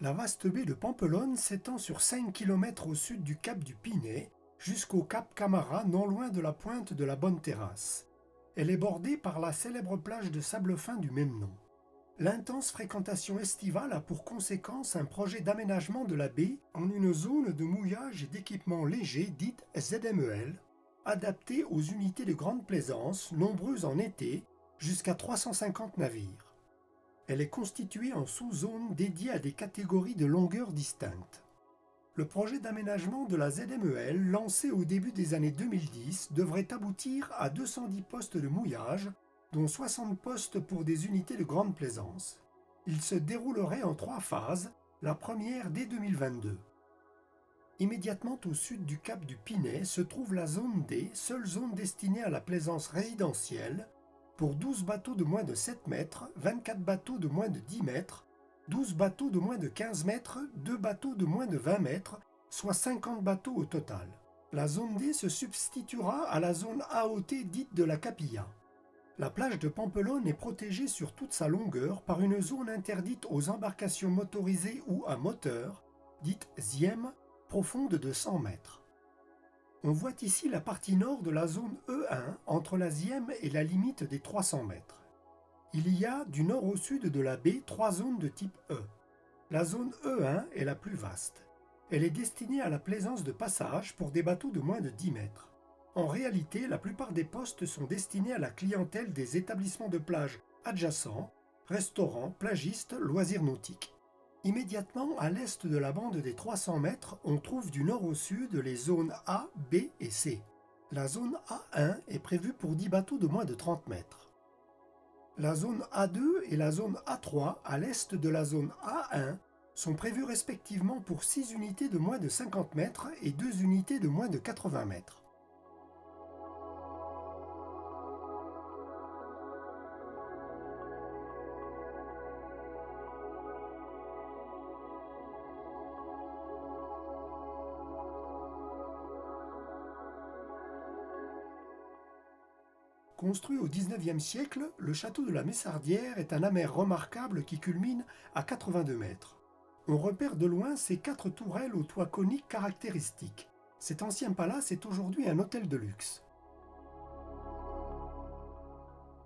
La vaste baie de Pampelonne s'étend sur 5 km au sud du cap du Pinet, jusqu'au cap Camara, non loin de la pointe de la Bonne Terrasse. Elle est bordée par la célèbre plage de sable fin du même nom. L'intense fréquentation estivale a pour conséquence un projet d'aménagement de la baie en une zone de mouillage et d'équipement léger dite ZMEL, adaptée aux unités de grande plaisance, nombreuses en été, jusqu'à 350 navires. Elle est constituée en sous-zones dédiées à des catégories de longueur distinctes. Le projet d'aménagement de la ZMEL, lancé au début des années 2010, devrait aboutir à 210 postes de mouillage, dont 60 postes pour des unités de grande plaisance. Il se déroulerait en 3 phases, la première dès 2022. Immédiatement au sud du cap du Pinet se trouve la zone D, seule zone destinée à la plaisance résidentielle, pour 12 bateaux de moins de 7 mètres, 24 bateaux de moins de 10 mètres, 12 bateaux de moins de 15 mètres, 2 bateaux de moins de 20 mètres, soit 50 bateaux au total. La zone D se substituera à la zone AOT dite de la Capilla. La plage de Pampelonne est protégée sur toute sa longueur par une zone interdite aux embarcations motorisées ou à moteur, dite ZIEM, profonde de 100 mètres. On voit ici la partie nord de la zone E1 entre la ZIEM et la limite des 300 mètres. Il y a du nord au sud de la baie 3 zones de type E. La zone E1 est la plus vaste. Elle est destinée à la plaisance de passage pour des bateaux de moins de 10 mètres. En réalité, la plupart des postes sont destinés à la clientèle des établissements de plage adjacents, restaurants, plagistes, loisirs nautiques. Immédiatement à l'est de la bande des 300 mètres, on trouve du nord au sud les zones A, B et C. La zone A1 est prévue pour 10 bateaux de moins de 30 mètres. La zone A2 et la zone A3, à l'est de la zone A1, sont prévues respectivement pour 6 unités de moins de 50 mètres et 2 unités de moins de 80 mètres. Construit au XIXe siècle, le château de la Messardière est un amer remarquable qui culmine à 82 mètres. On repère de loin ses 4 tourelles au toit conique caractéristiques. Cet ancien palace est aujourd'hui un hôtel de luxe.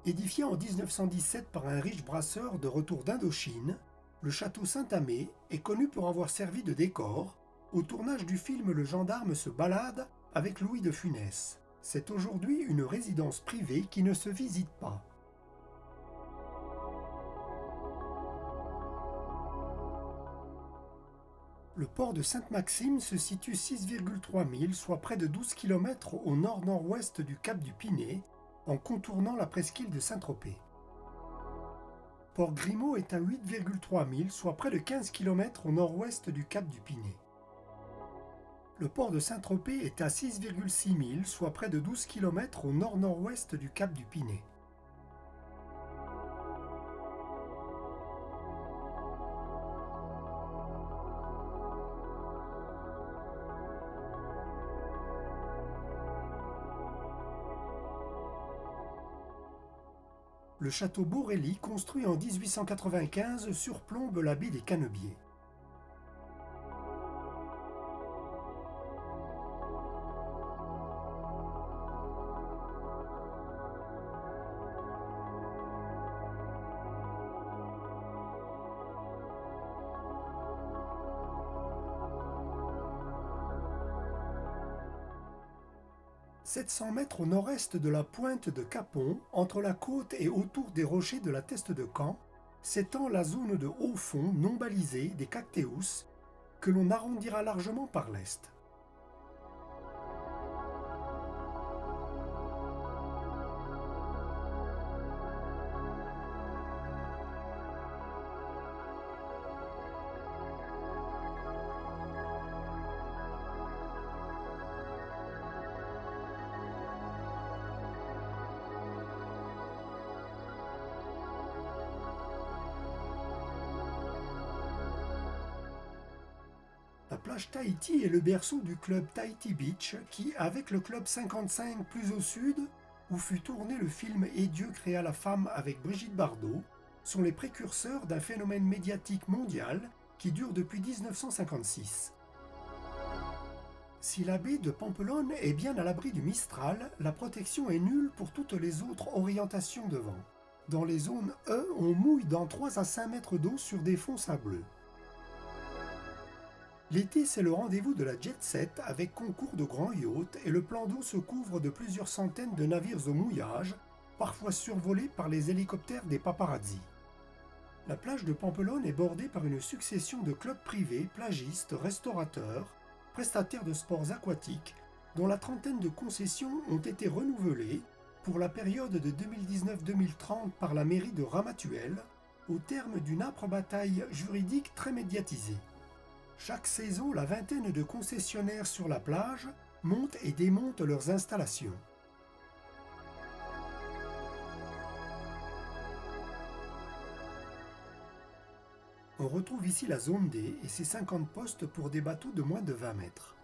Édifié en 1917 par un riche brasseur de retour d'Indochine, le château Saint-Amé est connu pour avoir servi de décor au tournage du film Le gendarme se balade avec Louis de Funès. C'est aujourd'hui une résidence privée qui ne se visite pas. Le port de Sainte-Maxime se situe 6,3 milles, soit près de 12 km au nord-nord-ouest du cap du Pinet, en contournant la presqu'île de Saint-Tropez. Port Grimaud est à 8,3 milles, soit près de 15 km au nord-ouest du cap du Pinet. Le port de Saint-Tropez est à 6,6 milles, soit près de 12 km au nord-nord-ouest du cap du Pinet. Le château Borelli, construit en 1895, surplombe la baie des Canebiers. « 700 mètres au nord-est de la pointe de Capon, entre la côte et autour des rochers de la Teste de Caen, s'étend la zone de haut fond non balisée des Cactéus, que l'on arrondira largement par l'est. La plage Tahiti est le berceau du club Tahiti Beach qui, avec le club 55 plus au sud, où fut tourné le film Et Dieu créa la femme avec Brigitte Bardot, sont les précurseurs d'un phénomène médiatique mondial qui dure depuis 1956. Si la baie de Pampelonne est bien à l'abri du Mistral, la protection est nulle pour toutes les autres orientations de vent. Dans les zones E, on mouille dans 3 à 5 mètres d'eau sur des fonds sableux. L'été, c'est le rendez-vous de la jet-set avec concours de grands yachts et le plan d'eau se couvre de plusieurs centaines de navires au mouillage, parfois survolés par les hélicoptères des paparazzi. La plage de Pampelonne est bordée par une succession de clubs privés, plagistes, restaurateurs, prestataires de sports aquatiques, dont la trentaine de concessions ont été renouvelées pour la période de 2019-2030 par la mairie de Ramatuelle, au terme d'une âpre bataille juridique très médiatisée. Chaque saison, la vingtaine de concessionnaires sur la plage montent et démontent leurs installations. On retrouve ici la zone D et ses 50 postes pour des bateaux de moins de 20 mètres.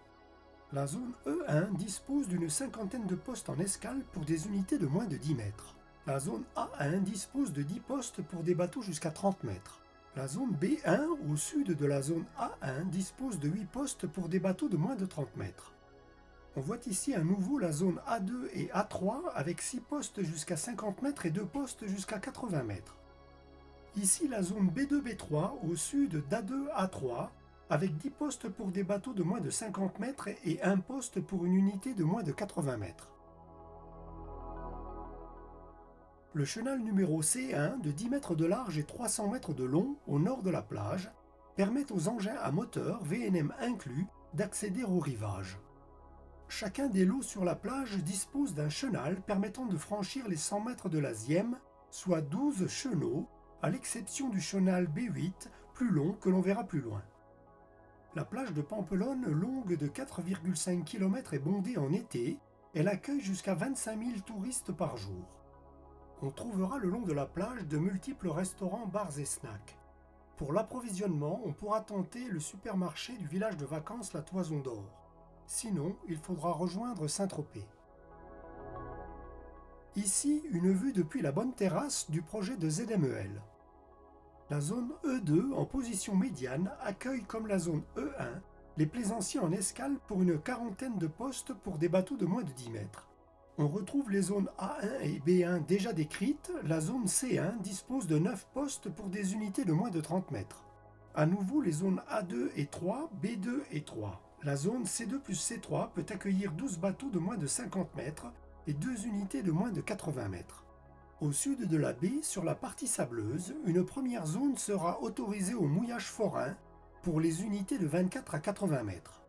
La zone E1 dispose d'une cinquantaine de postes en escale pour des unités de moins de 10 mètres. La zone A1 dispose de 10 postes pour des bateaux jusqu'à 30 mètres. La zone B1, au sud de la zone A1, dispose de 8 postes pour des bateaux de moins de 30 mètres. On voit ici à nouveau la zone A2 et A3 avec 6 postes jusqu'à 50 mètres et 2 postes jusqu'à 80 mètres. Ici la zone B2-B3 au sud d'A2-A3 avec 10 postes pour des bateaux de moins de 50 mètres et 1 poste pour une unité de moins de 80 mètres. Le chenal numéro C1 de 10 mètres de large et 300 mètres de long au nord de la plage permet aux engins à moteur, VNM inclus, d'accéder au rivage. Chacun des lots sur la plage dispose d'un chenal permettant de franchir les 100 mètres de la Zième, soit 12 chenaux, à l'exception du chenal B8, plus long que l'on verra plus loin. La plage de Pampelonne, longue de 4,5 km est bondée en été. Elle accueille jusqu'à 25 000 touristes par jour. On trouvera le long de la plage de multiples restaurants, bars et snacks. Pour l'approvisionnement, on pourra tenter le supermarché du village de vacances La Toison d'Or. Sinon, il faudra rejoindre Saint-Tropez. Ici, une vue depuis la bonne terrasse du projet de ZMEL. La zone E2, en position médiane, accueille comme la zone E1 les plaisanciers en escale pour une quarantaine de postes pour des bateaux de moins de 10 mètres. On retrouve les zones A1 et B1 déjà décrites. La zone C1 dispose de 9 postes pour des unités de moins de 30 mètres. À nouveau, les zones A2 et 3, B2 et 3. La zone C2 plus C3 peut accueillir 12 bateaux de moins de 50 mètres et 2 unités de moins de 80 mètres. Au sud de la baie, sur la partie sableuse, une première zone sera autorisée au mouillage forain pour les unités de 24 à 80 mètres.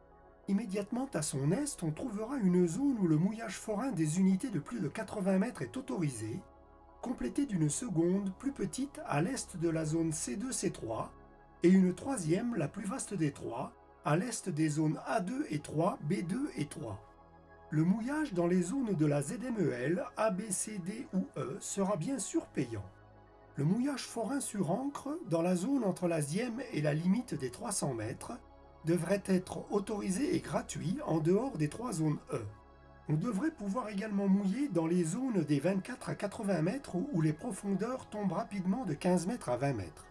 Immédiatement à son est, on trouvera une zone où le mouillage forain des unités de plus de 80 mètres est autorisé, complétée d'une seconde, plus petite, à l'est de la zone C2-C3, et une troisième, la plus vaste des trois, à l'est des zones A2 et 3, B2 et 3. Le mouillage dans les zones de la ZMEL, A, B, C, D ou E sera bien sûr payant. Le mouillage forain sur ancre, dans la zone entre la Zième et la limite des 300 mètres, devrait être autorisé et gratuit en dehors des 3 zones E. On devrait pouvoir également mouiller dans les zones des 24 à 80 mètres où les profondeurs tombent rapidement de 15 mètres à 20 mètres.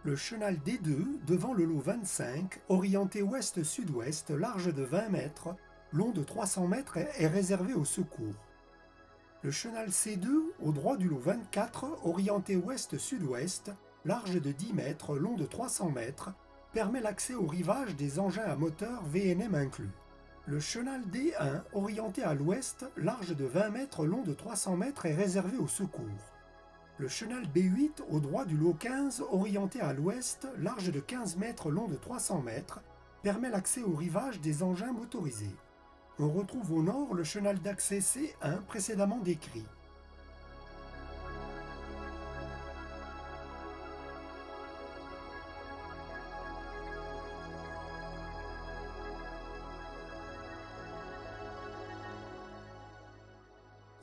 Le chenal D2, devant le lot 25, orienté ouest-sud-ouest, large de 20 mètres, long de 300 mètres, est réservé au secours. Le chenal C2, au droit du lot 24, orienté ouest-sud-ouest, large de 10 mètres, long de 300 mètres, permet l'accès au rivage des engins à moteur VNM inclus. Le chenal D1, orienté à l'ouest, large de 20 mètres, long de 300 mètres, est réservé au secours. Le chenal B8, au droit du lot 15, orienté à l'ouest, large de 15 mètres, long de 300 mètres, permet l'accès au rivage des engins motorisés. On retrouve au nord le chenal d'accès C1 précédemment décrit.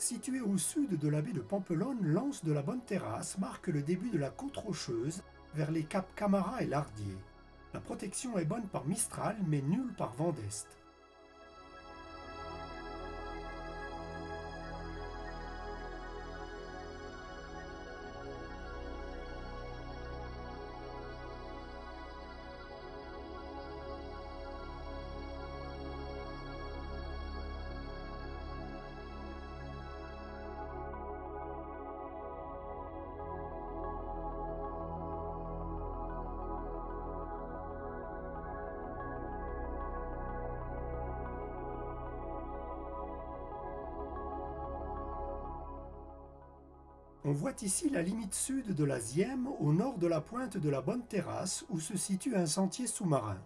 Situé au sud de la baie de Pampelonne, l'anse de la Bonne Terrasse marque le début de la côte rocheuse vers les caps Camara et Lardier. La protection est bonne par Mistral mais nulle par vent d'est. On voit ici la limite sud de la Zième au nord de la pointe de la Bonne Terrasse où se situe un sentier sous-marin.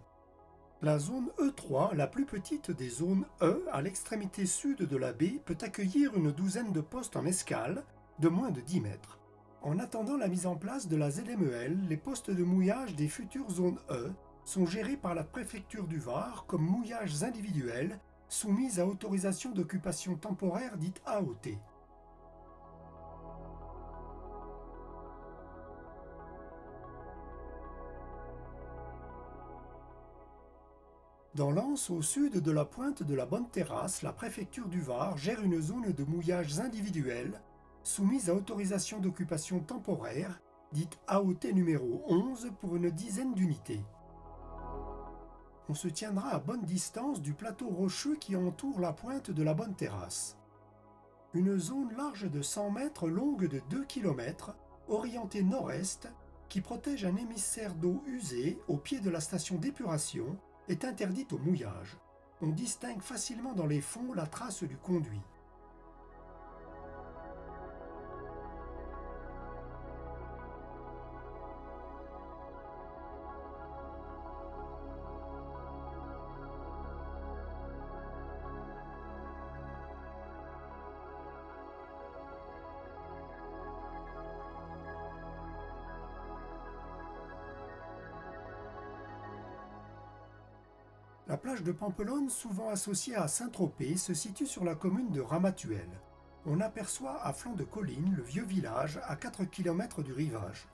La zone E3, la plus petite des zones E à l'extrémité sud de la baie, peut accueillir une douzaine de postes en escale de moins de 10 mètres. En attendant la mise en place de la ZMEL, les postes de mouillage des futures zones E sont gérés par la préfecture du Var comme mouillages individuels soumis à autorisation d'occupation temporaire dite AOT. Dans l'Anse, au sud de la pointe de la Bonne Terrasse, la préfecture du Var gère une zone de mouillages individuels soumise à autorisation d'occupation temporaire, dite AOT numéro 11 pour une dizaine d'unités. On se tiendra à bonne distance du plateau rocheux qui entoure la pointe de la Bonne Terrasse. Une zone large de 100 mètres, longue de 2 km, orientée nord-est, qui protège un émissaire d'eau usée au pied de la station d'épuration, est interdite au mouillage. On distingue facilement dans les fonds la trace du conduit. La plage de Pampelonne, souvent associée à Saint-Tropez, se situe sur la commune de Ramatuelle. On aperçoit à flanc de colline le vieux village à 4 km du rivage.